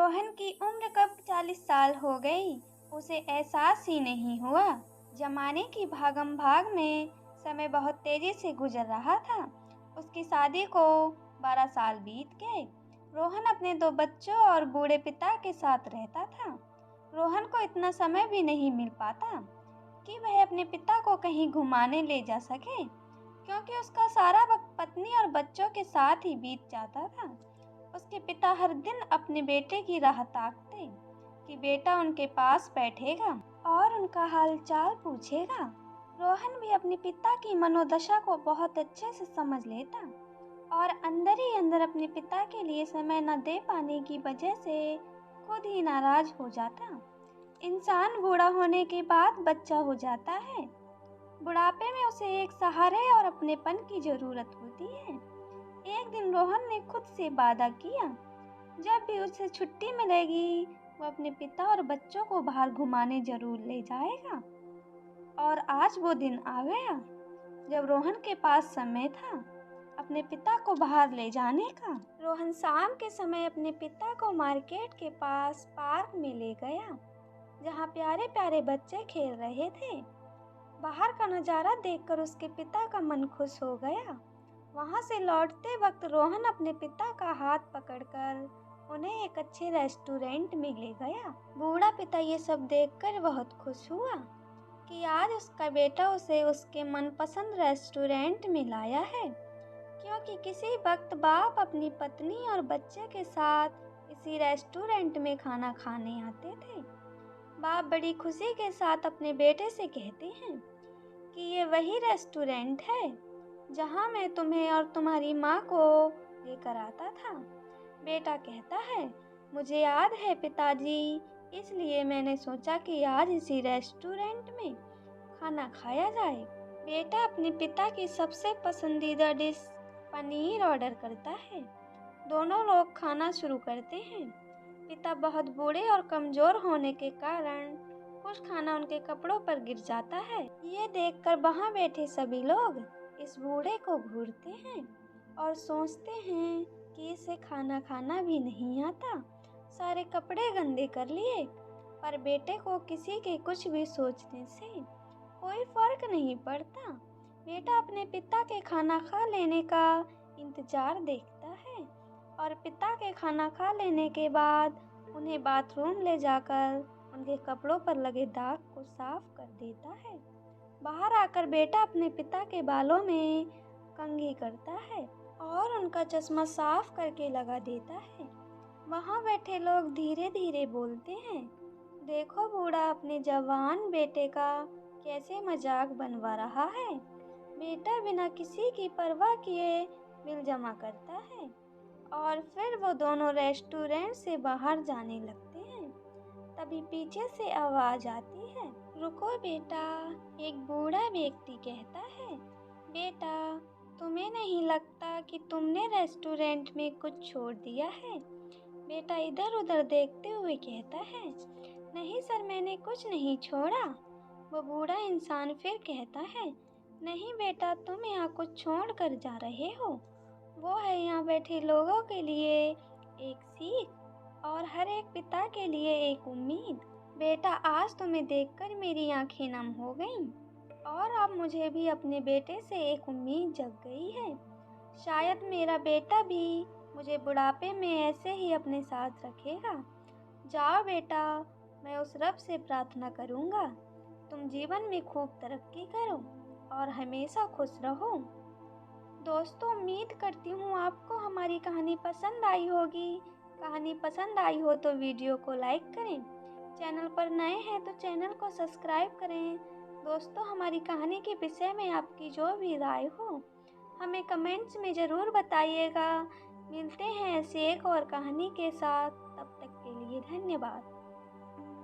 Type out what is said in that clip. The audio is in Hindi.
रोहन की उम्र कब 40 साल हो गई, उसे एहसास ही नहीं हुआ। जमाने की भागम भाग में समय बहुत तेजी से गुजर रहा था। उसकी शादी को 12 साल बीत गए। रोहन अपने 2 बच्चों और बूढ़े पिता के साथ रहता था। रोहन को इतना समय भी नहीं मिल पाता कि वह अपने पिता को कहीं घुमाने ले जा सके, क्योंकि उसका सारा वक्त पत्नी और बच्चों के साथ ही बीत जाता था। उसके पिता हर दिन अपने बेटे की राह ताकते कि बेटा उनके पास बैठेगा और उनका हालचाल पूछेगा। रोहन भी अपने पिता की मनोदशा को बहुत अच्छे से समझ लेता और अंदर ही अंदर अपने पिता के लिए समय न दे पाने की वजह से खुद ही नाराज हो जाता। इंसान बूढ़ा होने के बाद बच्चा हो जाता है। बुढ़ापे में उसे एक सहारे और अपनेपन की जरूरत होती है। एक दिन रोहन ने खुद से वादा किया, जब भी उसे छुट्टी मिलेगी वो अपने पिता और बच्चों को बाहर घुमाने जरूर ले जाएगा। और आज वो दिन आ गया जब रोहन के पास समय था अपने पिता को बाहर ले जाने का। रोहन शाम के समय अपने पिता को मार्केट के पास पार्क में ले गया, जहाँ प्यारे प्यारे बच्चे खेल रहे थे। बाहर का नज़ारा देखकर उसके पिता का मन खुश हो गया। वहां से लौटते वक्त रोहन अपने पिता का हाथ पकड़कर उन्हें एक अच्छे रेस्टोरेंट में ले गया। बूढ़ा पिता ये सब देखकर बहुत खुश हुआ कि आज उसका बेटा उसे उसके मनपसंद रेस्टोरेंट में लाया है, क्योंकि किसी वक्त बाप अपनी पत्नी और बच्चे के साथ इसी रेस्टोरेंट में खाना खाने आते थे। बाप बड़ी खुशी के साथ अपने बेटे से कहते हैं कि ये वही रेस्टोरेंट है जहाँ मैं तुम्हें और तुम्हारी माँ को लेकर आता था। बेटा कहता है, मुझे याद है पिताजी, इसलिए मैंने सोचा कि आज इसी रेस्टोरेंट में खाना खाया जाए। बेटा अपने पिता की सबसे पसंदीदा डिश पनीर ऑर्डर करता है। दोनों लोग खाना शुरू करते हैं। पिता बहुत बूढ़े और कमजोर होने के कारण कुछ खाना उनके कपड़ों पर गिर जाता है। ये देखकर वहाँ बैठे सभी लोग इस बूढ़े को घूरते हैं और सोचते हैं कि इसे खाना खाना भी नहीं आता, सारे कपड़े गंदे कर लिए। पर बेटे को किसी के कुछ भी सोचने से कोई फर्क नहीं पड़ता। बेटा अपने पिता के खाना खा लेने का इंतजार देखता है और पिता के खाना खा लेने के बाद उन्हें बाथरूम ले जाकर उनके कपड़ों पर लगे दाग को साफ कर देता है। बाहर आकर बेटा अपने पिता के बालों में कंघी करता है और उनका चश्मा साफ करके लगा देता है। वहाँ बैठे लोग धीरे धीरे बोलते हैं, देखो बूढ़ा अपने जवान बेटे का कैसे मजाक बनवा रहा है। बेटा बिना किसी की परवाह किए बिल जमा करता है और फिर वो दोनों रेस्टोरेंट से बाहर जाने लगते हैं। तभी पीछे से आवाज आती है, रुको बेटा। एक बूढ़ा व्यक्ति कहता है, बेटा तुम्हें नहीं लगता कि तुमने रेस्टोरेंट में कुछ छोड़ दिया है? बेटा इधर उधर देखते हुए कहता है, नहीं सर, मैंने कुछ नहीं छोड़ा। वो बूढ़ा इंसान फिर कहता है, नहीं बेटा, तुम यहाँ कुछ छोड़ कर जा रहे हो। वो है यहाँ बैठे लोगों के लिए एक सीख और हर एक पिता के लिए एक उम्मीद। बेटा आज तुम्हें देखकर मेरी आंखें नम हो गईं और अब मुझे भी अपने बेटे से एक उम्मीद जग गई है। शायद मेरा बेटा भी मुझे बुढ़ापे में ऐसे ही अपने साथ रखेगा। जाओ बेटा, मैं उस रब से प्रार्थना करूँगा तुम जीवन में खूब तरक्की करो और हमेशा खुश रहो। दोस्तों, उम्मीद करती हूँ आपको हमारी कहानी पसंद आई होगी। कहानी पसंद आई हो तो वीडियो को लाइक करें। चैनल पर नए हैं तो चैनल को सब्सक्राइब करें। दोस्तों, हमारी कहानी के विषय में आपकी जो भी राय हो हमें कमेंट्स में ज़रूर बताइएगा। मिलते हैं ऐसी एक और कहानी के साथ, तब तक के लिए धन्यवाद।